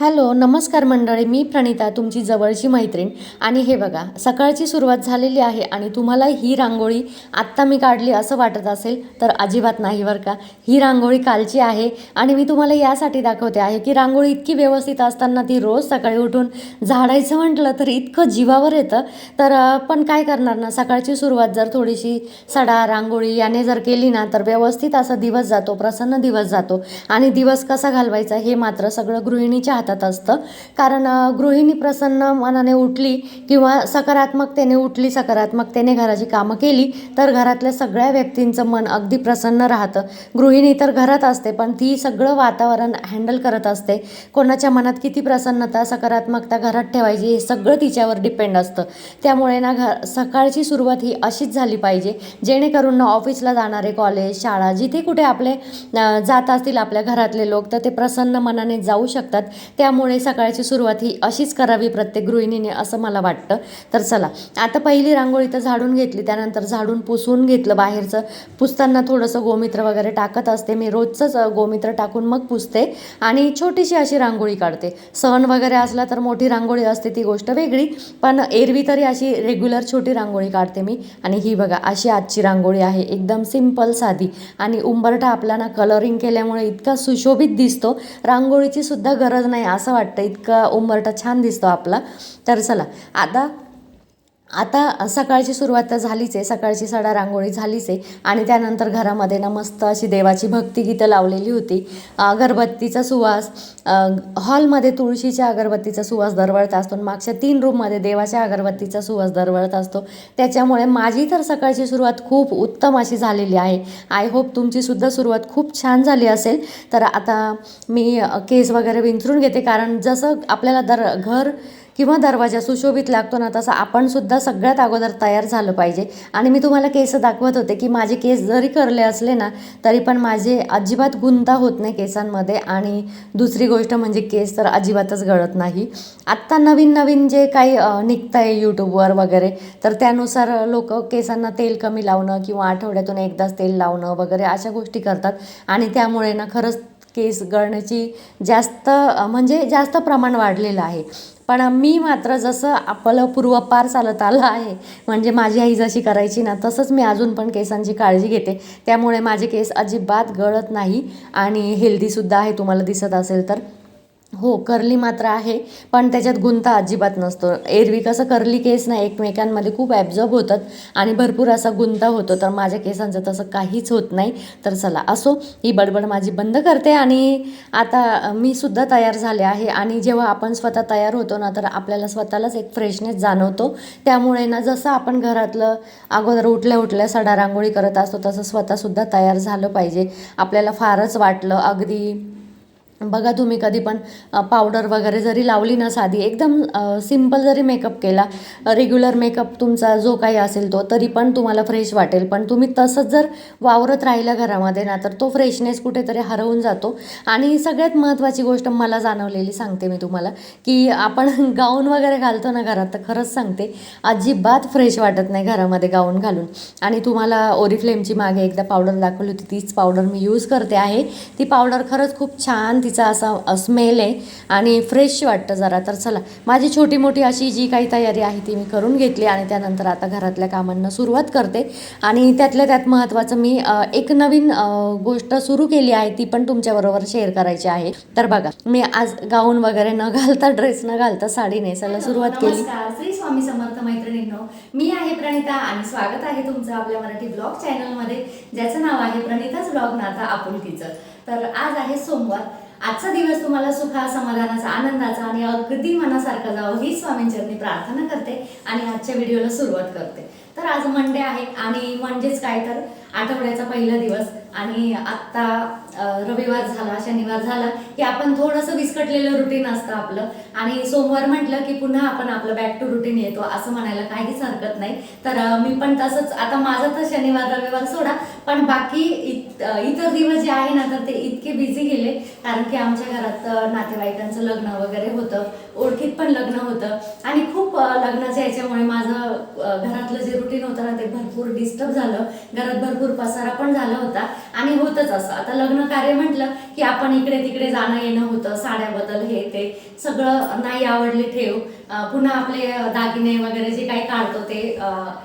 Hello, नमस्कार मंडळी. मी प्रणिता, तुमची जवळची मैत्रीण. आणि हे बघा, सकाळची सुरुवात झालेली आहे आणि तुम्हाला ही रांगोळी आत्ता मी काढली असं वाटत असेल तर अजिबात नाही बरं का. ही रांगोळी कालची आहे आणि मी तुम्हाला यासाठी दाखवते आहे की रांगोळी इतकी व्यवस्थित असताना ती रोज सकाळी उठून झाडायचं म्हटलं तर इतकं जीवावर येतं. तर पण काय करणार ना, सकाळची सुरुवात जर थोडीशी सडा रांगोळी याने जर केली ना तर व्यवस्थित असा दिवस जातो, प्रसन्न दिवस जातो. आणि दिवस कसा घालवायचा हे मात्र सगळं गृहिणीच्या हातात असतं. कारण गृहिणी प्रसन्न मनाने उठली किंवा सकारात्मकतेने उठली, सकारात्मकतेने घराची कामं केली तर घरातल्या सगळ्या व्यक्तींचं मन अगदी प्रसन्न राहतं. गृहिणी तर घरात असते पण ती सगळं वातावरण हँडल करत असते. कोणाच्या मनात किती प्रसन्नता, सकारात्मकता घरात ठेवायची हे सगळं तिच्यावर डिपेंड असतं. त्यामुळे ना सकाळची सुरुवात ही अशीच झाली पाहिजे जेणेकरून ना ऑफिसला जाणारे, कॉलेज, शाळा जिथे कुठे आपले जात असतील आपल्या घरातले लोक तर ते प्रसन्न मनाने जाऊ शकतात. त्यामुळे सकाळची सुरुवात ही अशीच करावी प्रत्येक गृहिणीने असं मला वाटतं. तर चला, आता पहिली रांगोळी तर झाडून घेतली, त्यानंतर झाडून पुसून घेतलं बाहेरचं. पुसताना थोडंसं गोमित्र वगैरे टाकत असते मी, रोजचंच गोमित्र टाकून मग पुसते आणि छोटीशी अशी रांगोळी काढते. सण वगैरे असला तर मोठी रांगोळी असते ती गोष्ट वेगळी, पण एरवी तरी अशी रेग्युलर छोटी रांगोळी काढते मी. आणि ही बघा अशी आजची रांगोळी आहे, एकदम सिंपल साधी. आणि उंबरठा आपला ना कलरिंग केल्यामुळे इतका सुशोभित दिसतो, रांगोळीची सुद्धा गरज नाही असं वाटतं, इतका उंबरठा छान दिसतो आपला. तर चला, आता आता सकाळची सुरुवात तर झालीच आहे, सकाळची सडा रांगोळी झालीच आहे. आणि त्यानंतर घरामध्ये ना मस्त अशी देवाची भक्तिगीतं लावलेली होती. अगरबत्तीचा सुवास, हॉलमध्ये तुळशीच्या अगरबत्तीचा सुवास दरवळत असतो, मागच्या 3 रूममध्ये देवाच्या अगरबत्तीचा सुवास दरवळत असतो. त्याच्यामुळे माझी तर सकाळची सुरुवात खूप उत्तम अशी झालेली आहे. आय होप तुमचीसुद्धा सुरुवात खूप छान झाली असेल. तर आता मी केस वगैरे विंचरून घेते, कारण जसं आपल्याला घर किंवा दरवाजा सुशोभित लागतो ना तसं आपणसुद्धा सगळ्यात अगोदर तयार झालं पाहिजे. आणि मी तुम्हाला केस दाखवत होते की माझे केस जरी करले असले ना तरी पण माझे अजिबात गुंता होत नाही केसांमध्ये. आणि दुसरी गोष्ट म्हणजे केस तर अजिबातच गळत नाही. आत्ता नवीन नवीन जे काही निघतं आहे यूट्यूबवर वगैरे, तर त्यानुसार लोक केसांना तेल कमी लावणं किंवा आठवड्यातून एकदाच तेल लावणं वगैरे अशा गोष्टी करतात. आणि त्यामुळे ना खरंच केस गळण्याची जास्त प्रमाण वाढलेलं आहे. पण मी मात्र जसं आपलं पूर्वापार चालत आलं आहे, म्हणजे माझी आई जशी करायची ना तसंच मी अजून पण केसांची काळजी घेते. त्यामुळे माझे केस अजिबात गळत नाही आणि हेल्दीसुद्धा आहे, तुम्हाला दिसत असेल तर. हो, कर्ली मात्र आहे पण त्याच्यात गुंता अजिबात नसतो. एरवी कसं कर्ली केस ना एकमेकांमध्ये खूप ॲब्झॉर्ब होतात आणि भरपूर असा गुंता होतो, तर माझ्या केसांचं तसं काहीच होत नाही. तर चला असो, ही बडबड माझी बंद करते आणि आता मी सुद्धा तयार झाले आहे. आणि जेव्हा आपण स्वतः तयार होतो ना तर आपल्याला स्वतःलाच एक फ्रेशनेस जाणवतो. त्यामुळे ना जसं आपण घरातलं अगोदर उठल्या उठल्या सडा रांगोळी करत असतो तसं स्वतःसुद्धा तयार झालं पाहिजे. आपल्याला फारच वाटलं अगदी, बघा तुम्ही कधी पण पावडर वगैरे जरी लावली ना, साधी एकदम सिंपल जरी मेकअप केला, रेग्युलर मेकअप तुमचा जो काही असेल तो, तरी पण तुम्हाला फ्रेश वाटेल. पण तुम्ही तसंच जर वावरत राहिलं घरामध्ये ना तर तो फ्रेशनेस कुठेतरी हरवून जातो. आणि सगळ्यात महत्त्वाची गोष्ट मला जाणवलेली सांगते मी तुम्हाला, की आपण गाऊन वगैरे घालतो ना घरात, तर खरंच सांगते अजिबात फ्रेश वाटत नाही घरामध्ये गाऊन घालून. आणि तुम्हाला ओरिफ्लेमची मागे एकदा पावडर दाखवली होती, तीच पावडर मी यूज करते आहे. ती पावडर खरंच खूप छान, तिचा असा स्मेल आहे आणि फ्रेश वाटतं जरा. तर चला, माझी छोटी मोठी अशी जी काही तयारी आहे ती मी करून घेतली आणि त्यानंतर आता घरातल्या कामांना सुरुवात करते. आणि त्यातल्या त्यात महत्त्वाचं मी एक नवीन गोष्ट सुरू केली आहे, ती पण तुमच्याबरोबर शेअर करायची आहे. तर बघा, मी आज गाऊन वगैरे न घालता, ड्रेस न घालता साडी नेसायला सुरुवात केली. नमस्कार, श्री स्वामी समर्थ मैत्रिणींनो. मी आहे प्रणिता आणि स्वागत आहे तुमचं आपल्या मराठी ब्लॉग चॅनलमध्ये, ज्याचं नाव आहे प्रणिताच ब्लॉग नाता आपुलकीचं. तर आज आहे सोमवार. आजचा दिवस तुम्हाला सुखा, समाधानाचा, आनंदाचा आणि अगदी मनासारखा जावं ही स्वामींचरणी प्रार्थना करते आणि आजच्या व्हिडिओला सुरुवात करते. तर आज मंडे आहे आणि म्हणजेच काय तर आठवड्याचा पहिला दिवस. आणि आत्ता रविवार झाला, शनिवार झाला की आपण थोडंसं विस्कटलेलं रुटीन असतं आपलं. आणि सोमवार म्हटलं की पुन्हा आपण आपलं बॅक टू रुटीन येतो असं म्हणायला काहीच हरकत नाही. तर मी पण तसंच, आता माझं तर शनिवार रविवार सोडा, पण बाकी इतर दिवस जे आहे ना तर ते इतके बिझी गेले, कारण की आमच्या घरात नातेवाईकांचं लग्न वगैरे होतं, ओळखीत पण लग्न होतं आणि खूप लग्नाच्या याच्यामुळे माझं घरातलं जे रुटीन होतं होतं ना ते भरपूर डिस्टर्ब झालं, घरात भरपूर पसारा पण झाला होता आणि होतच असं. आता लग्न कार्य म्हटलं की आपण इकडे तिकडे जाणं येणं होतं, साड्या बदल हे ते सगळं, नाही आवडले ठेव, पुन्हा आपले दागिने वगैरे जे काही काढतो ते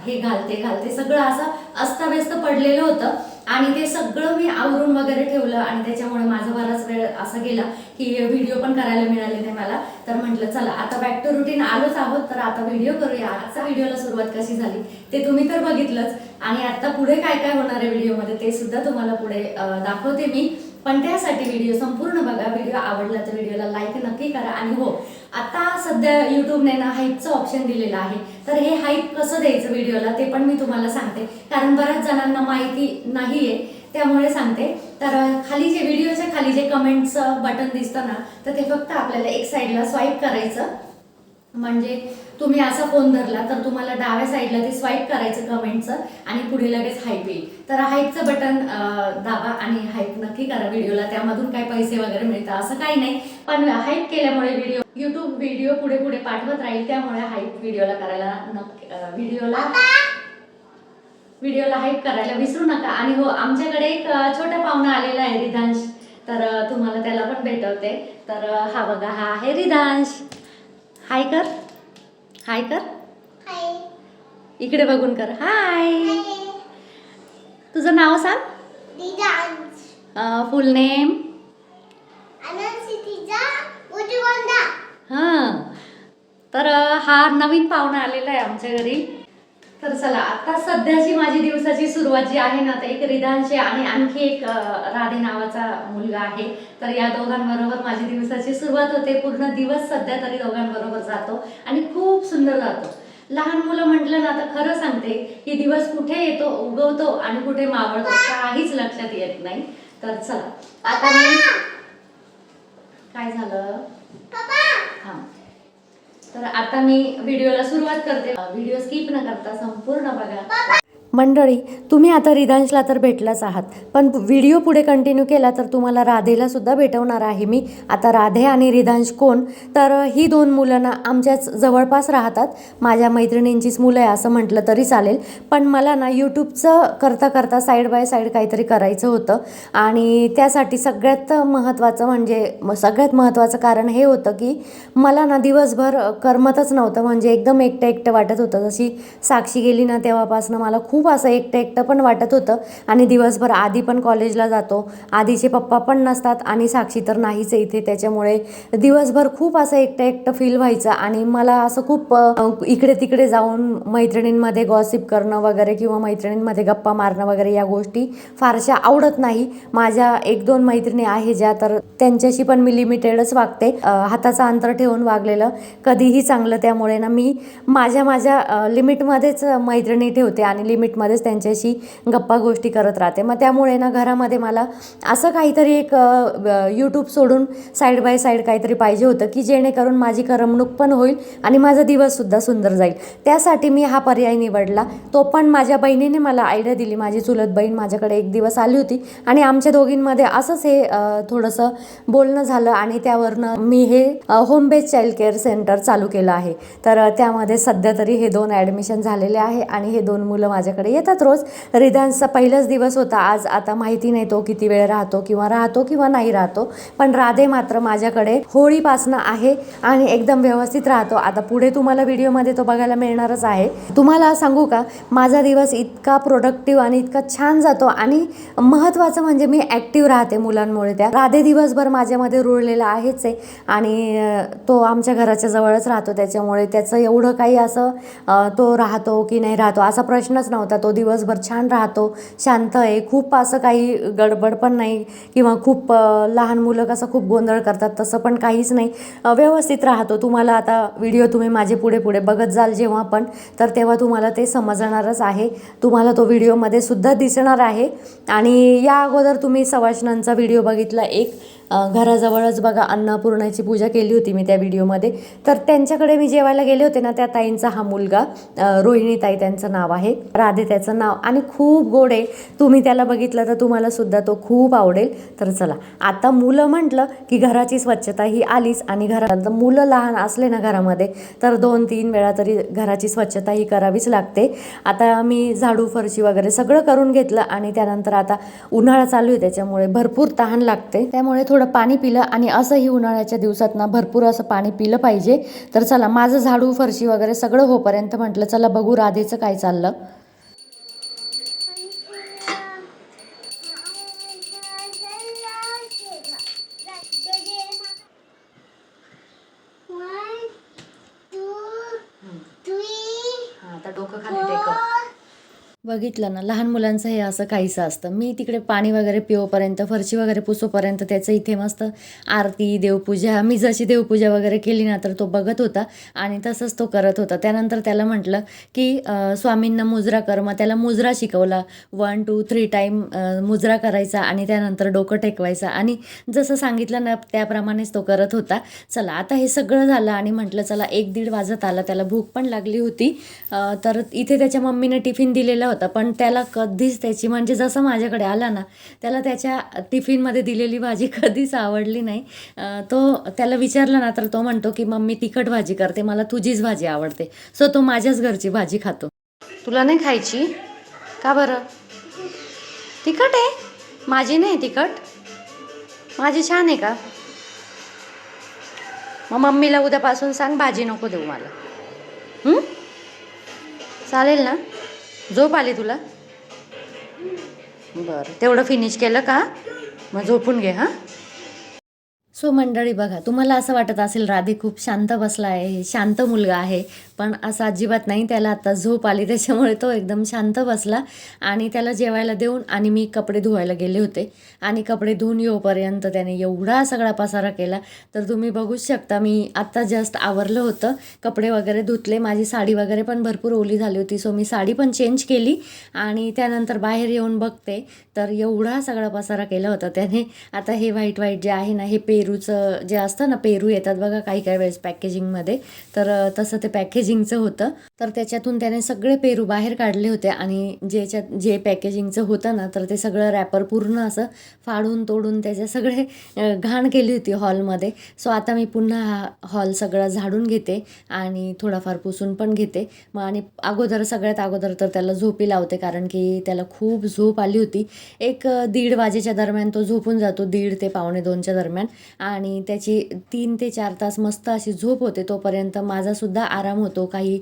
हे घालते सगळं असं अस्ताव्यस्त पडलेलं होतं आणि ते सगळं मी आवरून वगैरे ठेवलं आणि त्याच्यामुळे माझा बराच वेळ असा गेला की व्हिडिओ पण करायला मिळाले नाही मला. तर म्हटलं चला आता बॅक टू रुटीन आलोच आहोत, तर आता व्हिडिओ करूया. आजचा व्हिडिओला सुरुवात कशी झाली ते तुम्ही तर बघितलंच आणि आता पुढे काय काय होणार आहे व्हिडिओमध्ये ते सुद्धा तुम्हाला पुढे दाखवते मी. पण त्यासाठी व्हिडिओ संपूर्ण बघा. व्हिडिओ आवडला तर व्हिडिओला लाईक नक्की करा. आणि हो, आता सध्या युट्यूबने ना हाईपचं ऑप्शन दिलेलं आहे, तर हे हाईप कसं द्यायचं व्हिडिओला ते पण मी तुम्हाला सांगते, कारण बऱ्याच जणांना माहिती नाहीये त्यामुळे सांगते. तर खाली जे व्हिडिओच्या खाली जे कमेंटचं बटन दिसतं ना, तर ते फक्त आपल्याला एक साईडला स्वाईप करायचं. म्हणजे तुम्ही असा फोन धरला तर तुम्हाला डाव्या साईडला ते स्वाईप करायचं कमेंटचं आणि पुढे लगेच हाईप येईल. तर हाईपचं बटन दाबा आणि हाईप नक्की करा व्हिडिओला. त्यामधून काही पैसे वगैरे मिळतात असं काही नाही, पण हाईप केल्यामुळे युट्यूब व्हिडिओ पुढे पुढे पाठवत राहील, त्यामुळे हाईप व्हिडिओला करायला व्हिडिओला हाईप करायला विसरू नका. आणि हो, आमच्याकडे एक छोटा पाहुणा आलेला आहे, रिधांश, तर तुम्हाला त्याला पण भेटवते. तर हा बघा, हा आहे रिधांश. हाय कर, हाय कर, इकडे बघून कर, हाय. तुझं नाव सांग. फुल नेम. हां, तर हा नवीन पाहुणा आलेला आहे आमच्या घरी. तर चला, आता सध्याची माझी दिवसाची सुरुवात जी आहे ना, तर एक रिधांश आणि आणखी एक राधे नावाचा मुलगा आहे. तर या दोघांबरोबर माझी दिवसाची सुरुवात होते. पूर्ण दिवस सध्या तरी दोघांबरोबर जातो आणि खूप सुंदर जातो. लहान मुलं म्हटलं ना, तर खरं सांगते की दिवस कुठे येतो, उगवतो आणि कुठे मावळतो काहीच लक्षात येत नाही. तर चला, आता मी काय झालं हां, तर आता मी व्हिडिओला सुरुवात करते. व्हिडिओ स्किप न करता संपूर्ण बघा. मंडळी, तुम्ही आता रिधांशला तर भेटलाच आहात, पण व्हिडिओ पुढे कंटिन्यू केला तर तुम्हाला राधेला सुद्धा भेटवणार आहे मी. आता राधे आणि रिधांश कोण, तर ही दोन मुलं ना आमच्याच जवळपास राहतात, माझ्या मैत्रिणींचीच मुलं आहे असं म्हटलं तरी चालेल. पण मला ना यूट्यूबचं करता करता साईड बाय साईड काहीतरी करायचं होतं आणि त्यासाठी सगळ्यात महत्त्वाचं कारण हे होतं की मला ना दिवसभर करमतच नव्हतं. म्हणजे एकदम एकटं एकटं वाटत होतं. जशी साक्षी गेली ना तेव्हापासून मला खूप असं एकटं एकटं पण वाटत होतं. आणि दिवसभर आधी पण कॉलेजला जातो, आधीचे पप्पा पण नसतात आणि साक्षी तर नाहीच इथे, त्याच्यामुळे दिवसभर खूप असं एकटं एकटं फील व्हायचं. आणि मला असं खूप इकडे तिकडे जाऊन मैत्रिणींमध्ये गॉसिप करणं वगैरे किंवा मैत्रिणींमध्ये गप्पा मारणं वगैरे या गोष्टी फारशा आवडत नाही. माझ्या एक दोन मैत्रिणी आहे ज्या, तर त्यांच्याशी पण मी लिमिटेडच वागते, हाताचं अंतर ठेवून वागलेलं कधीही चांगलं. त्यामुळे ना मी माझ्या लिमिटमध्येच मैत्रिणी ठेवते आणि लिमिटमध्येच त्यांच्याशी गप्पा गोष्टी करत राहते. मग त्यामुळे ना घरामध्ये मला असं काहीतरी एक यूट्यूब सोडून साईड बाय साईड काहीतरी पाहिजे होतं की जेणेकरून माझी करमणूक पण होईल आणि माझा दिवससुद्धा सुंदर जाईल. त्यासाठी मी हा पर्याय निवडला. तो पण माझ्या बहिणीने मला आयडिया दिली. माझी चुलत बहीण माझ्याकडे एक दिवस आली होती आणि आमच्या दोघींमध्ये असंच हे थोडंसं बोलणं झालं आणि त्यावरनं मी हे home based child care centre चालू केलं आहे. तर त्यामध्ये सध्या तरी हे 2 ॲडमिशन झालेले आहे आणि हे 2 मुलं माझ्याकडे येतात रोज. रिधांशचा पहिलाच दिवस होता आज. आता माहिती नाही तो किती वेळ राहतो किंवा नाही राहतो, पण राधे मात्र माझ्याकडे होळीपासनं आहे आणि एकदम व्यवस्थित राहतो. आता पुढे तुम्हाला व्हिडिओमध्ये तो बघायला मिळणारच आहे. तुम्हाला सांगू का, माझा दिवस इतका प्रोडक्टिव्ह आणि इतका छान जातो आणि महत्त्वाचं म्हणजे मी ॲक्टिव्ह राहते मुलांमुळे. त्या राधे दिवसभर माझ्यामध्ये रुळलेला आहेच आहे आणि तो आमच्या घराच्या जवळच राहतो, त्याच्यामुळे त्याचं एवढं काही असं तो राहतो की नाही राहतो असा प्रश्नच नव्हता. तो दिवसभर छान राहतो, शांत आहे, खूप असं काही गडबड पण नाही किंवा खूप लहान मुलं कसं खूप गोंधळ करतात तसं पण काहीच नाही, व्यवस्थित राहतो. तुम्हाला आता व्हिडिओ तुम्ही माझे पुढे पुढे बघत जाल जेव्हा पण, तर तेव्हा तुम्हाला ते समजणारच आहे. तुम्हाला तो व्हिडिओमध्ये सुद्धा दिसणार आहे. आणि या अगोदर तुम्ही सवाष्णांचा व्हिडिओ बघितला एक, घराजवळच बघा अन्नपूर्णाची पूजा केली होती मी त्या व्हिडिओमध्ये. तर त्यांच्याकडे मी जेवायला गेले होते ना, त्या ताईंचा हा मुलगा रोहिणी ताई त्यांचं नाव आहे, राधे त्याचं नाव, आणि खूप गोड आहे. तुम्ही त्याला बघितलं तर तुम्हाला सुद्धा तो खूप आवडेल. तर चला, आता मुलं म्हटलं की घराची स्वच्छता ही आलीच, आणि घरात मुलं लहान असले ना घरामध्ये तर 2-3 वेळा तरी घराची स्वच्छता ही करावीच लागते. आता मी झाडू फरशी वगैरे सगळं करून घेतलं, आणि त्यानंतर आता उन्हाळा चालू आहे त्याच्यामुळे भरपूर तहान लागते, त्यामुळे थोडं पाणी पिलं. आणि असंही उन्हाळ्याच्या दिवसात ना भरपूर असं पाणी पिलं पाहिजे. तर चला, माझं झाडू फरशी वगैरे सगळं होईपर्यंत म्हटलं चला बघू राधेचं काय चाललं. आता डोकं खाली टेकव. बघितलं ना, लहान मुलांचं हे असं काहीसं असतं. मी तिकडे पाणी वगैरे पिवोपर्यंत, फरशी वगैरे पुसोपर्यंत त्याचं इथे मस्त आरती, देवपूजा, मी जशी देवपूजा वगैरे केली ना तर तो बघत होता आणि तसंच तो करत होता. त्यानंतर त्याला म्हटलं की स्वामींना मुजरा कर. मग त्याला मुजरा शिकवला. 1 2 3 टाईम मुजरा करायचा आणि त्यानंतर डोकं टेकवायचं, आणि जसं सांगितलं ना त्याप्रमाणेच तो करत होता. चला, आता हे सगळं झालं आणि म्हटलं चला 1-1:30 वाजत आला, त्याला भूक पण लागली होती. तर इथे त्याच्या मम्मीने टिफिन दिलेला होता, पण त्याला कधीच त्याची, म्हणजे जसं माझ्याकडे आला ना त्याला त्याच्या टिफिनमध्ये दिलेली भाजी कधीच आवडली नाही. तो त्याला विचारलं ना तर तो म्हणतो की मम्मी तिखट भाजी करते, मला तुझीच भाजी आवडते. सो तो माझ्याच घरची भाजी खातो. तुला नाही खायची का बरं? तिखट आहे? माझी नाही तिखट, माझी छान आहे का? मग मम्मीला उद्यापासून सांग भाजी नको देऊ मला. चालेल ना? झोप आली तुला? बरं, तेवढं फिनिश केलं का? मग झोपून घे. हां. सो मंडळी, बघा, तुम्हाला असं वाटत असेल राधे खूप शांत बसला आहे, शांत मुलगा आहे, पण असं अजिबात नाही. त्याला आता झोप आली त्याच्यामुळे तो एकदम शांत बसला. आणि त्याला जेवायला देऊन आणि मी कपडे धुवायला गेले होते, आणि कपडे धुवून येऊपर्यंत त्याने एवढा सगळा पसारा केला. तर तुम्ही बघूच शकता, मी आत्ता जस्ट आवरलं होतं, कपडे वगैरे धुतले, माझी साडी वगैरे पण भरपूर ओली झाली होती. सो मी साडी पण चेंज केली आणि त्यानंतर बाहेर येऊन बघते तर एवढा सगळा पसारा केला होता त्याने. आता हे व्हाईट जे आहे ना, हे पेरूचं जे असतं ना, पेरू येतात बघा काही वेळेस पॅकेजिंगमध्ये, तर तसं ते पॅकेजिंगचं होतं. तर त्याच्यातून त्याने सगळे पेरू बाहेर काढले होते, आणि जे पॅकेजिंगचं होतं ना तर ते सगळं रॅपर पूर्ण असं फाडून तोडून त्याचे सगळे घाण केली होती हॉलमध्ये. सो आता मी पुन्हा हा हॉल सगळा झाडून घेते आणि थोडाफार पुसून पण घेते. मग आणि सगळ्यात अगोदर तर त्याला झोपी लावते, कारण की त्याला खूप झोप आली होती. 1-1:30 वाजेच्या दरम्यान तो झोपून जातो, 1:30 ते 1:45च्या दरम्यान, आणि त्याची 3 ते 4 तास मस्त अशी झोप होते. तोपर्यंत माझासुद्धा आराम होतो. काही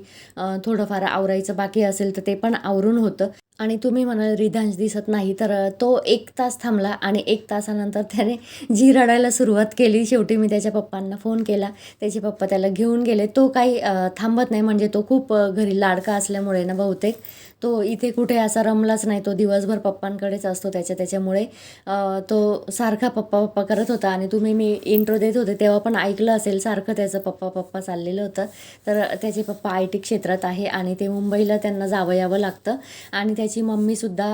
थोडंफार आवरायचं बाकी असेल तर ते पण आवरून होतं. आणि तुम्ही म्हणाल रिधांश दिसत नाही, तर तो 1 तास थांबला, आणि 1 तासानंतर त्याने जी रडायला सुरुवात केली. शेवटी मी त्याच्या पप्पांना फोन केला, त्याचे पप्पा त्याला घेऊन गेले. तो काही थांबत नाही, म्हणजे तो खूप घरी लाडका असल्यामुळे ना बहुतेक तो इथे कुठे असा रमलाच नाही. तो दिवसभर पप्पांकडेच असतो त्याच्यामुळे तो सारखा पप्पा पप्पा करत होता. आणि तुम्ही मी इंट्रो देत होते तेव्हा पण ऐकलं असेल, सारखं त्याचं पप्पा पप्पा चाललेलं होतं. तर त्याचे पप्पा IT क्षेत्रात आहे, आणि ते मुंबईला त्यांना यावं लागतं, आणि त्याची मम्मीसुद्धा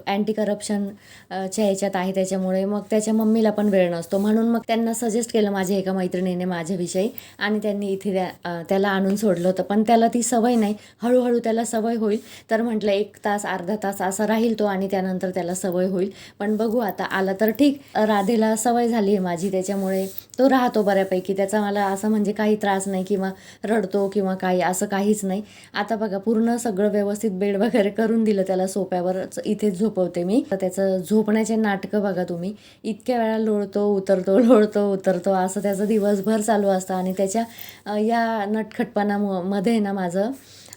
अँटी करप्शनच्या ह्याच्यात आहे. त्याच्यामुळे मग त्याच्या मम्मीला पण वेळ नसतो, म्हणून मग त्यांना सजेस्ट केलं माझ्या एका मैत्रिणीने माझ्याविषयी, आणि त्यांनी इथे त्याला आणून सोडलं होतं. पण त्याला ती सवय नाही, हळूहळू त्याला सवय होईल. तर म्हटलं 1 तास अर्धा तास असा राहील तो, आणि त्यानंतर त्याला सवय होईल. पण बघू, आता आला तर ठीक. राधेला सवय झाली आहे माझी, त्याच्यामुळे तो राहतो बऱ्यापैकी. त्याचा मला असं म्हणजे काही त्रास नाही, किंवा रडतो किंवा काही असं काहीच नाही. आता बघा, पूर्ण सगळं व्यवस्थित बेड वगैरे करून दिलं त्याला, सोप्यावरच इथेच झोपवते मी. तर त्याचं झोपण्याचे नाटकं बघा तुम्ही, इतक्या वेळा लोळतो उतरतो, लोळतो उतरतो, असं त्याचं दिवसभर चालू असतं. आणि त्याच्या या नटखटपणामध्ये ना माझं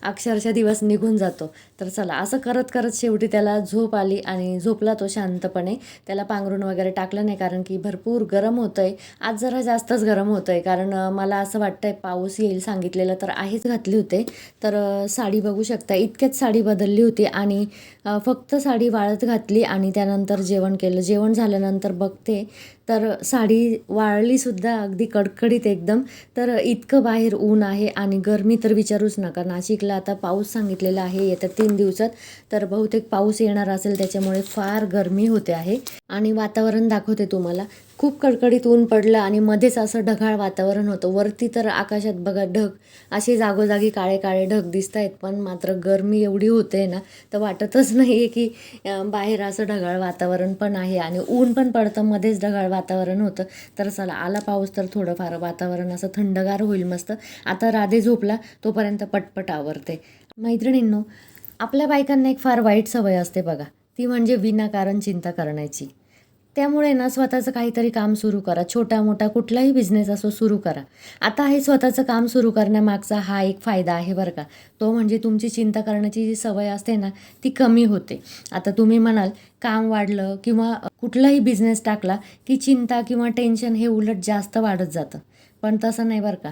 अक्षरशः दिवस निघून जातो. तर चला, असं करत करत शेवटी त्याला झोप आली, आणि झोपला तो शांतपणे. त्याला पांघरून वगैरे टाकलं नाही, कारण की भरपूर गरम होतं आहे आज, जरा जास्तच गरम होतं आहे, कारण मला असं वाटतं आहे पाऊस येईल सांगितलेलं, तर आहेच घातली होते. तर साडी बघू शकता, इतक्यात साडी बदलली होती, आणि फक्त साडी वाळत घातली, आणि त्यानंतर जेवण केलं. जेवण झाल्यानंतर बघते तर साडी वाळलीसुद्धा अगदी कडकडीत एकदम. तर इतकं बाहेर ऊन आहे, आणि गरमी तर विचारूच नका. नाशिकला आता पाऊस सांगितलेला आहे येत्या 3 दिवसात, तर बहुतेक पाऊस येणार असेल, त्याच्यामुळे फार गरमी होते आहे. आणि वातावरण दाखवते तुम्हाला, खूप कडकडीत ऊन पडलं आणि मध्येच असं ढगाळ वातावरण होतं. वरती तर आकाशात बघा ढग असे जागोजागी काळे काळे ढग दिसत आहेत, पण मात्र गरमी एवढी होते ना, तर वाटतच नाही आहे की बाहेर असं ढगाळ वातावरण पण आहे आणि ऊन पण पडतं, मध्येच ढगाळ वातावरण होतं. तर चला आला पाऊस तर थोडंफार वातावरण असं थंडगार होईल मस्त. आता राधे झोपला तोपर्यंत पटपट आवरते. मैत्रिणींनो, आपल्या बायकांना एक फार वाईट सवय असते बघा, ती म्हणजे विनाकारण चिंता करण्याची. त्यामुळे ना स्वतःचं काहीतरी काम सुरू करा, छोटा मोठा कुठलाही बिझनेस असो सुरू करा. आता हे स्वतःचं काम सुरू करण्यामागचा हा एक फायदा आहे बरं का, तो म्हणजे तुमची चिंता करण्याची जी सवय असते ना, ती कमी होते. आता तुम्ही म्हणाल काम वाढलं किंवा कुठलाही बिझनेस टाकला की चिंता किंवा टेन्शन हे उलट जास्त वाढत जातं, पण तसं नाही बरं का.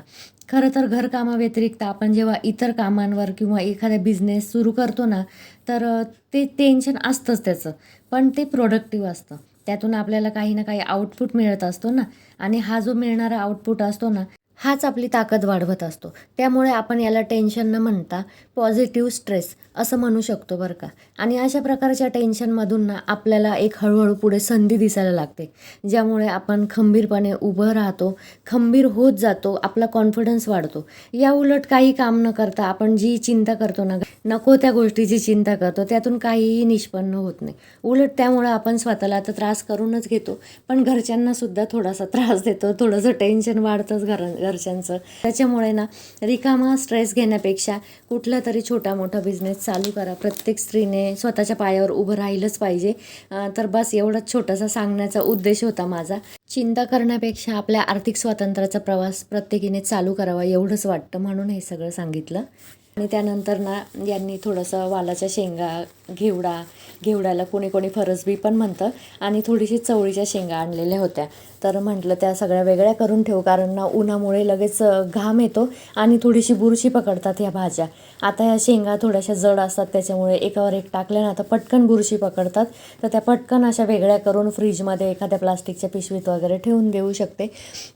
खरं तर घरकामाव्यतिरिक्त आपण जेव्हा इतर कामांवर किंवा एखादा बिझनेस सुरू करतो ना, तर ते टेन्शन असतंच त्याचं, पण ते प्रोडक्टिव्ह असतं. त्यातून आपल्याला काही ना काही आउटपुट मिळत असतो ना, आणि हा जो मिळणारा आउटपुट असतो ना, हाच आपली ताकद वाढवत असतो. त्यामुळे आपण याला टेन्शन न म्हणता पॉझिटिव्ह स्ट्रेस असं म्हणू शकतो बरं का. आणि अशा प्रकारच्या टेन्शनमधून ना आपल्याला एक हळूहळू पुढे संधी दिसायला लागते, ज्यामुळे आपण खंबीरपणे उभं राहतो, खंबीर होत जातो, आपला कॉन्फिडन्स वाढतो. या उलट काही काम न करता आपण जी चिंता करतो ना, नको त्या गोष्टीची चिंता करतो, त्यातून काहीही निष्पन्न होत नाही. उलट त्यामुळं आपण स्वतःला तर त्रास करूनच घेतो, पण घरच्यांना सुद्धा थोडासा त्रास देतो, थोडंसं टेन्शन वाढतंच घरच्यांचं. त्याच्यामुळे ना रिकामा स्ट्रेस घेण्यापेक्षा कुठला तरी छोटा मोठा बिझनेस चालू करा. प्रत्येक स्त्रीने स्वतःच्या पायावर उभं राहिलंच पाहिजे. तर बस एवढाच छोटासा सांगण्याचा उद्देश होता माझा. चिंता करण्यापेक्षा आपल्या आर्थिक स्वातंत्र्याचा प्रवास प्रत्येकीने चालू करावा एवढंच वाटतं, म्हणून हे सगळं सांगितलं. आणि त्यानंतर ना यांनी थोडंसं वालाच्या शेंगा, घेवड्याला कोणी कोणी फरसबी पण म्हणतं, आणि थोडीशी चवळीच्या शेंगा आणलेल्या होत्या. तर म्हटलं त्या सगळ्या वेगळ्या करून ठेवू, कारण ना उन्हामुळे लगेच घाम येतो आणि थोडीशी बुरशी पकडतात ह्या भाज्या. आता ह्या शेंगा थोड्याशा जड असतात, त्याच्यामुळे एकावर एक टाकल्या ना तर पटकन बुरशी पकडतात. तर त्या पटकन अशा वेगळ्या करून फ्रीजमध्ये एखाद्या प्लास्टिकच्या पिशवीत वगैरे ठेवून देऊ शकते.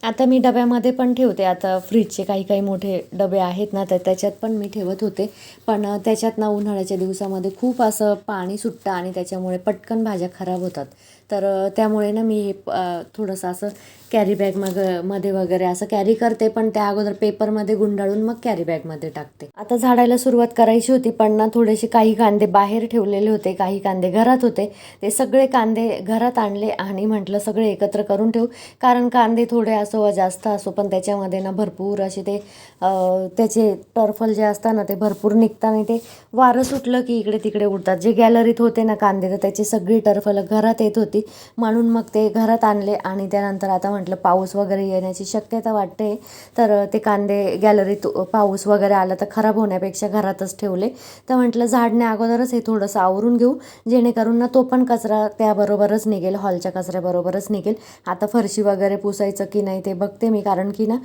आता मी डब्यामध्ये पण ठेवते. आता फ्रीजचे काही मोठे डबे आहेत ना, तर त्याच्यात पण मी ठेवत होते, पण त्याच्यात ना उन्हाळ्याच्या दिवसामध्ये खूप असं पाणी सुटतं आणि त्याच्यामुळे पटकन भाज्या खराब होतात. तर त्यामुळे ना मी हे थोडंसं असं कॅरी मध्ये वगैरे असं कॅरी करते, पण त्या अगोदर पेपरमध्ये गुंडाळून मग कॅरी बॅगमध्ये टाकते. आता झाडायला सुरुवात करायची होती, पण ना थोडेसे काही कांदे बाहेर ठेवलेले होते, काही कांदे घरात होते. ते सगळे कांदे घरात आणले आणि म्हटलं सगळे एकत्र करून ठेवू, कारण कांदे थोडे असो व जास्त असो, पण त्याच्यामध्ये ना भरपूर असे ते त्याचे टरफल जे असतात ना ते भरपूर निघतात आणि ते वारं सुटलं की इकडे तिकडे उडतात. जे गॅलरीत होते ना कांदे, तर त्याची सगळी टरफल घरात येत होती, म्हणून मग ते घरात आणले. आणि त्यानंतर आता म्हटलं पाऊस वगैरे येण्याची शक्यता वाटते, तर ते कांदे गॅलरीत पाऊस वगैरे आला तर खराब होण्यापेक्षा घरातच ठेवले. तर म्हटलं झाडण्या अगोदरच हे थोडंसं आवरून घेऊ, जेणेकरून ना तो पण कचरा त्याबरोबरच निघेल, हॉलच्या कचऱ्याबरोबरच निघेल. आता फरशी वगैरे पुसायचं की नाही ते बघते मी, कारण की ना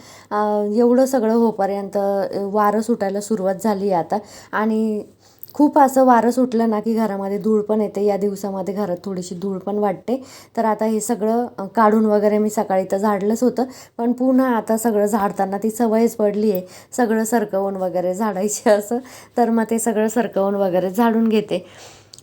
एवढं सगळं होईपर्यंत वारं सुटायला सुरुवात झाली आहे आता. आणि खूप असं वारं सुटलं ना की घरामध्ये धूळ पण येते. या दिवसामध्ये घरात थोडीशी धूळ पण वाटते. तर आता हे सगळं काढून वगैरे मी सकाळी तर झाडलंच होतं, पण पुन्हा आता सगळं झाडताना ती सवयच पडली आहे सगळं सरकवून वगैरे झाडायची असं. तर मग ते सगळं सरकवून वगैरे झाडून घेते.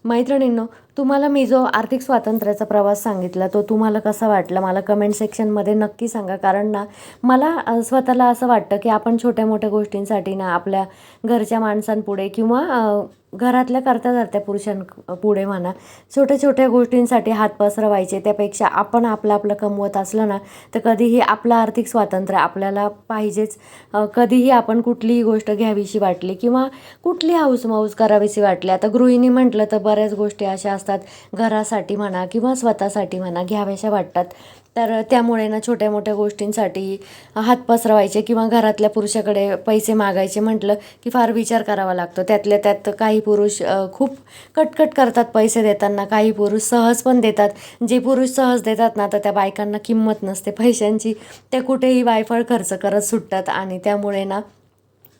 मैत्रिणींनो, तुम्हाला मी जो आर्थिक स्वातंत्र्याचा प्रवास सांगितला तो तुम्हाला कसा वाटला मला कमेंट सेक्शनमध्ये नक्की सांगा. कारण ना मला स्वतःला असं वाटतं की आपण छोट्या मोठ्या गोष्टींसाठी ना आपल्या घरच्या माणसांपुढे किंवा घरातल्या करत्या पुरुषांपुढे म्हणा, छोट्या छोट्या गोष्टींसाठी हात पसरवायचे, त्यापेक्षा आपण आपलं कमवत असलं ना तर कधीही आपलं आर्थिक स्वातंत्र्य आपल्याला पाहिजेच. कधीही आपण कुठलीही गोष्ट घ्यावीशी वाटली किंवा कुठली हौसमौज करावीशी वाटली, आता गृहिणी म्हटलं तर बऱ्याच गोष्टी अशा असतात घरासाठी म्हणा किंवा स्वतःसाठी म्हणा घ्याव्याशा वाटतात. तर त्यामुळे ना छोट्या मोठ्या गोष्टींसाठी हात पसरवायचे किंवा घरातल्या पुरुषाकडे पैसे मागायचे म्हटलं की फार विचार करावा लागतो. त्यातल्या त्यात काही पुरुष खूप कटकट करतात पैसे देताना, काही पुरुष सहज पण देतात. जे पुरुष सहज देतात ना तर त्या बायकांना किंमत नसते पैशांची, ते कुठेही वायफळ खर्च करत सुटतात. आणि त्यामुळे ना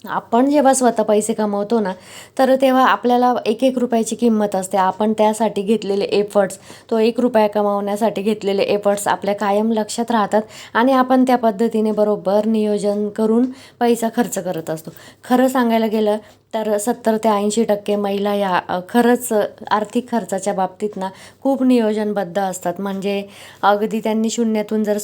आपण जेव्हा स्वतः पैसे कमवतो ना तर तेव्हा आपल्याला एक एक रुपयाची किंमत असते. आपण त्यासाठी घेतलेले एफर्ट्स, तो 1 रुपया कमावण्यासाठी घेतलेले एफर्ट्स आपल्या कायम लक्षात राहतात आणि आपण त्या पद्धतीने बरोबर नियोजन करून पैसा खर्च करत असतो. खरं सांगायला गेलं तर 70 ते 80% महिला या खरंच आर्थिक खर्चाच्या बाबतीत ना खूप नियोजनबद्ध असतात. म्हणजे अगदी त्यांनी शून्यातून जर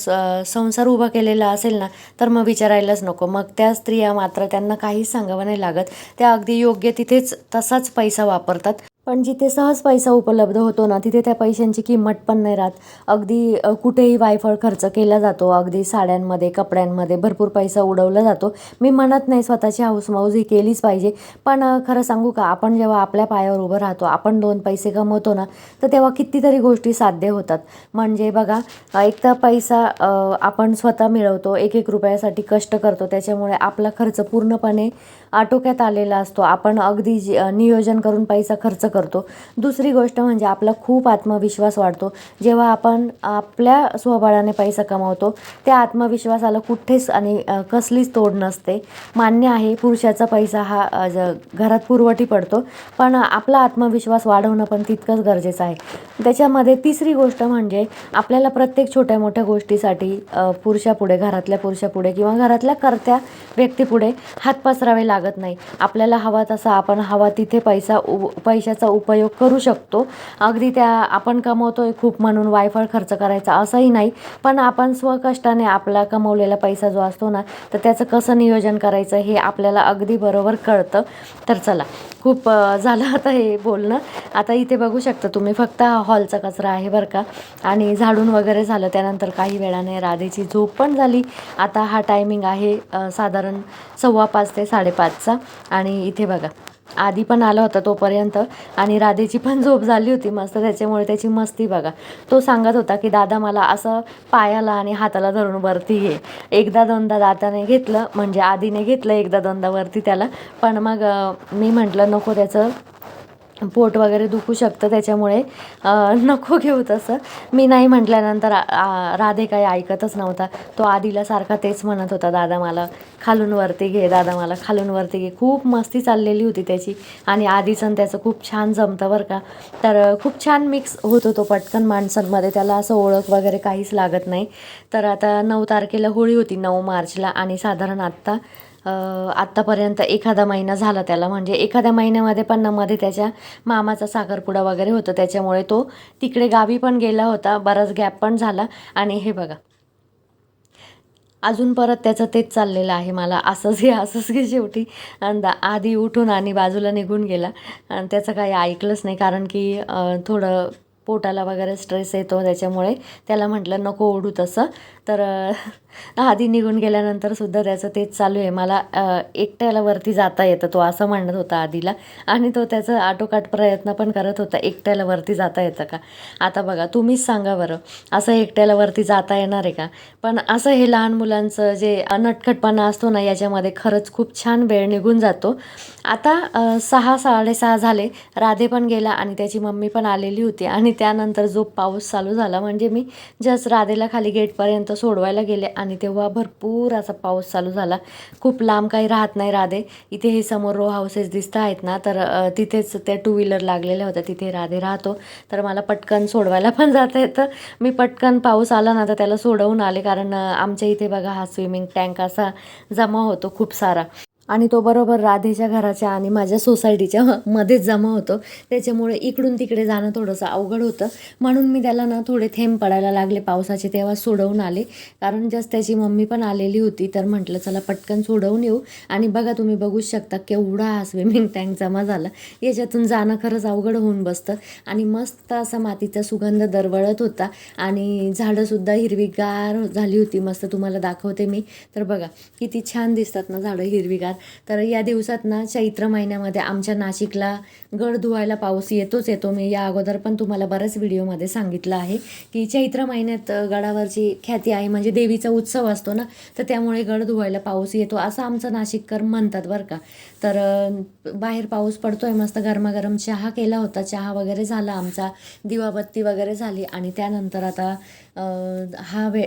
संसार उभा केलेला असेल ना, तर मग विचारायलाच नको. मग त्या स्त्रिया मात्र त्यांना काहीच सांगावं नाही लागत, त्या अगदी योग्य तिथेच तसाच पैसा वापरतात. पण जिथे सहज पैसा उपलब्ध होतो ना, तिथे त्या पैशांची किंमत पण नाही राहत. अगदी कुठेही वायफळ खर्च केला जातो. अगदी साड्यांमध्ये, कपड्यांमध्ये भरपूर पैसा उडवला जातो. मी म्हणत नाही स्वतःची हौसमौज ही केलीच पाहिजे, पण खरं सांगू का, आपण जेव्हा आपल्या पायावर उभं राहतो, आपण 2 पैसे कमवतो ना, तर तेव्हा कितीतरी गोष्टी साध्य होतात. म्हणजे बघा, एक तर पैसा आपण स्वतः मिळवतो, एक एक रुपयासाठी कष्ट करतो, त्याच्यामुळे आपला खर्च पूर्णपणे आटोक्यात आलेला असतो. आपण अगदी नियोजन करून पैसा खर्च करतो. दुसरी गोष्ट म्हणजे आपला खूप आत्मविश्वास वाढतो. जेव्हा आपण आपल्या स्वबळाने पैसा कमावतो, त्या आत्मविश्वासाला कुठेच आणि कसलीच तोड नसते. मान्य आहे, पुरुषाचा पैसा हा घरात पुरवठी पडतो, पण आपला आत्मविश्वास वाढवणं पण तितकंच गरजेचं आहे. त्याच्यामध्ये तिसरी गोष्ट म्हणजे आपल्याला प्रत्येक छोट्या मोठ्या गोष्टीसाठी पुरुषापुढे, घरातल्या पुरुषापुढे किंवा घरातल्या कर्त्या व्यक्तीपुढे हात पसरावे लागत नाही. आपल्याला हवा तसा आपण हवा तिथे पैशाचा उपयोग करू शकतो. अगदी त्या आपण कमवतोय खूप म्हणून वायफळ खर्च करायचा असंही नाही, पण आपण स्वकष्टाने आपला कमवलेला पैसा जो असतो ना, तर त्याचं कसं नियोजन करायचं हे आपल्याला अगदी बरोबर कळतं. तर चला, खूप झालं आता हे बोलणं. आता इथे बघू शकता तुम्ही, फक्त हा हॉलचा कचरा आहे बरं का, आणि झाडून वगैरे झालं. त्यानंतर काही वेळाने राधेची झोप पण झाली. आता हा टायमिंग आहे साधारण 5:15 ते 5:30चा. आणि इथे बघा, आधी पण आला होता तोपर्यंत, आणि राधेची पण झोप झाली होती मस्त, त्याच्यामुळे त्याची मस्ती बघा. तो सांगत होता की दादा मला असं पायाला आणि हाताला धरून वरती घे. एकदा दोनदा दादाने घेतलं, म्हणजे आधीने घेतलं एकदा दोनदा वरती त्याला, पण मग मी म्हटलं नको, त्याचं पोट वगैरे दुखू शकतं, त्याच्यामुळे नको घेऊ तसं. मी नाही म्हटल्यानंतर राधे काही ऐकतच नव्हता. तो आधीला सारखा तेच म्हणत होता, दादा मला खालून वरती घे, दादा मला खालून वरती घे. खूप मस्ती चाललेली होती त्याची, आणि आधीचं त्याचं खूप छान जमतं बरं का. तर खूप छान मिक्स होत होतो पटकन माणसांमध्ये, त्याला असं ओळख वगैरे काहीच लागत नाही. तर आता 9 तारखेला होळी होती, 9 मार्चला, आणि साधारण आत्तापर्यंत एखादा महिना झाला त्याला. म्हणजे एखाद्या महिन्यामध्ये पण मध्ये त्याच्या मामाचा साखरपुडा वगैरे होतं, त्याच्यामुळे तो तिकडे गावी पण गेला होता, बराच गॅप पण झाला. आणि हे बघा, अजून परत त्याचं तेच चाललेलं आहे, मला असंच घे शेवटी. आणि आधी उठून आणि बाजूला निघून गेला, आणि त्याचं काही ऐकलंच नाही, कारण की थोडं पोटाला वगैरे स्ट्रेस येतो, त्याच्यामुळे त्याला म्हटलं नको ओढू तसं. तर आधी निघून गेल्यानंतर सुद्धा त्याचं तेच चालू आहे, मला एकट्याला वरती जाता येतं, तो असं म्हणत होता आधीला. आणि तो त्याचं आटोकाट प्रयत्न पण करत होता, एकट्याला वरती जाता येतं का. आता बघा, तुम्हीच सांगा बरं, असं एकट्याला वरती जाता येणार आहे का. पण असं हे लहान मुलांचं जे नटखटपणा असतो ना, याच्यामध्ये खरंच खूप छान वेळ निघून जातो. आता 6-6:30 झाले, राधे पण गेला आणि त्याची मम्मी पण आलेली होती. आणि त्यानंतर जो पाऊस चालू झाला, म्हणजे मी जस्ट राधेला खाली गेटपर्यंत सोडवायला गेले, आणि तेव्हा भरपूर असा पाऊस चालू झाला. खूप लांब काही राहत नाही राधे, इथे हे समोर रो हाऊसेस दिसत आहेत ना, तर तिथेच त्या 2 व्हीलर लागलेल्या होत्या, तिथे राधे राहतो. तर मला पटकन सोडवायला पण जाता येतं. मी पटकन पाऊस आला ना तर त्याला सोडवून आले, कारण आमच्या इथे बघा हा स्विमिंग टँक असा जमा होतो खूप सारा, आणि तो बरोबर राधेच्या घराच्या आणि माझ्या सोसायटीच्या मध्येच जमा होतो, त्याच्यामुळे इकडून तिकडे जाणं थोडंसं अवघड होतं. म्हणून मी त्याला ना थोडे थेंब पडायला लागले पावसाचे तेव्हा सोडवून आले, कारण जस्ट त्याची मम्मी पण आलेली होती. तर म्हटलं चला पटकन सोडवून येऊ. आणि बघा, तुम्ही बघूच शकता केवढा हा स्विमिंग टँक जमा झाला. याच्यातून जाणं खरंच अवघड होऊन बसतं. आणि मस्त असा मातीचा सुगंध दरवळत होता, आणि झाडंसुद्धा हिरवीगार झाली होती मस्त. तुम्हाला दाखवते मी. तर बघा किती छान दिसतात ना झाडं हिरवीगार. तर या दिवसात ना, चैत्र महिन्यामध्ये आमच्या नाशिकला गड धुवायला पाऊस येतोच येतो. मी या अगोदर पण तुम्हाला बऱ्याच व्हिडिओमध्ये सांगितलं आहे की चैत्र महिन्यात गडावरची ख्याती आहे, म्हणजे देवीचा उत्सव असतो ना, तर त्यामुळे गड धुवायला पाऊस येतो असं आमचं नाशिककर म्हणतात बरं का. तर बाहेर पाऊस पडतोय, मस्त गरमागरम चहा केला होता, चहा वगैरे झाला आमचा, दिवाबत्ती वगैरे झाली. आणि त्यानंतर आता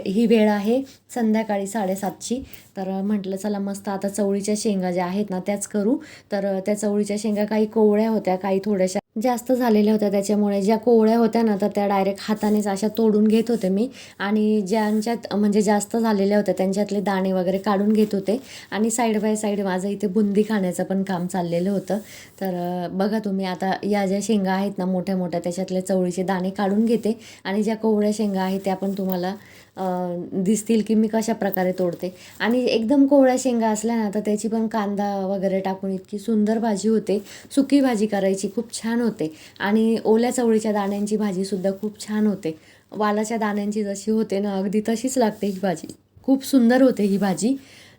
ही वेळ आहे संध्याकाळी 7:30ची. तर म्हटलं चला मस्त आता चवळीच्या शेंगा ज्या आहेत ना त्याच करू. तर त्या चवळीच्या शेंगा काही कोवळ्या होत्या, काही थोड्याशा जास्त झालेल्या होत्या त्याच्यामुळे ज्या कोवळ्या होत्या ना तर त्या डायरेक्ट हातानेच अशा तोडून घेत होते मी आणि ज्यांच्यात म्हणजे जास्त झालेल्या होत्या त्यांच्यातले दाणे वगैरे काढून घेत होते आणि साईड बाय साईड माझं इथे बुंदी खाण्याचं पण काम चाललेलं होतं. तर बघा तुम्ही आता या ज्या शेंगा आहेत ना मोठ्या मोठ्या त्याच्यातले चवळीचे दाणे काढून घेते आणि ज्या कोवळ्या शेंगा आहेत त्या पण तुम्हाला दिसतील की मी कशा प्रकारे तोडते. आणि एकदम कोवळ्या शेंगा असल्या ना तर त्याची पण कांदा वगैरे टाकून इतकी सुंदर भाजी होते. सुकी भाजी करायची खूप छान होते आणि ओल्या चवळीच्या दाण्यांची भाजीसुद्धा खूप छान होते. वालाच्या दाण्यांची जशी होते ना अगदी तशीच लागते ही भाजी. खूप सुंदर होते ही भाजी.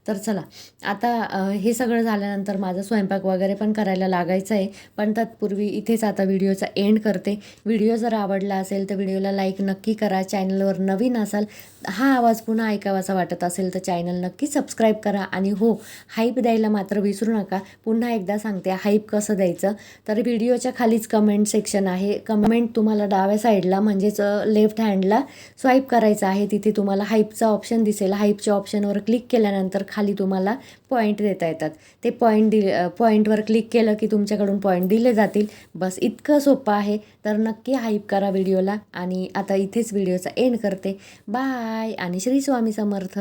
तर चला आता हे सगळं झाल्यानंतर माझा स्वयंपाक वगैरे पण करायला लागायचं आहे. पण तत्पूर्वी इथेच आता व्हिडिओचा एंड करते. व्हिडिओ जर आवडला असेल तर व्हिडिओला लाईक नक्की करा. चॅनलवर नवीन असाल हा आवाज पुन्हा ऐकावासा वाटत असेल तर चॅनल नक्की सबस्क्राईब करा आणि हो हाईप द्यायला मात्र विसरू नका. पुन्हा एकदा सांगते हाईप कसं द्यायचं तर व्हिडिओच्या खालीच कमेंट सेक्शन आहे. कमेंट तुम्हाला डाव्या साईडला म्हणजेच लेफ्ट हँडला स्वाईप करायचं आहे. तिथे तुम्हाला हाईपचा ऑप्शन दिसेल. हाईपच्या ऑप्शनवर क्लिक केल्यानंतर खाली तुम्हाला पॉईंट देता येतात. ते पॉईंटवर क्लिक केलं की तुमच्याकडून पॉईंट दिले जातील. बस इतकं सोपं आहे. तर नक्की हाईप करा व्हिडिओला आणि आता इथेच व्हिडिओचा एंड करते. बाय आणि श्री स्वामी समर्थ.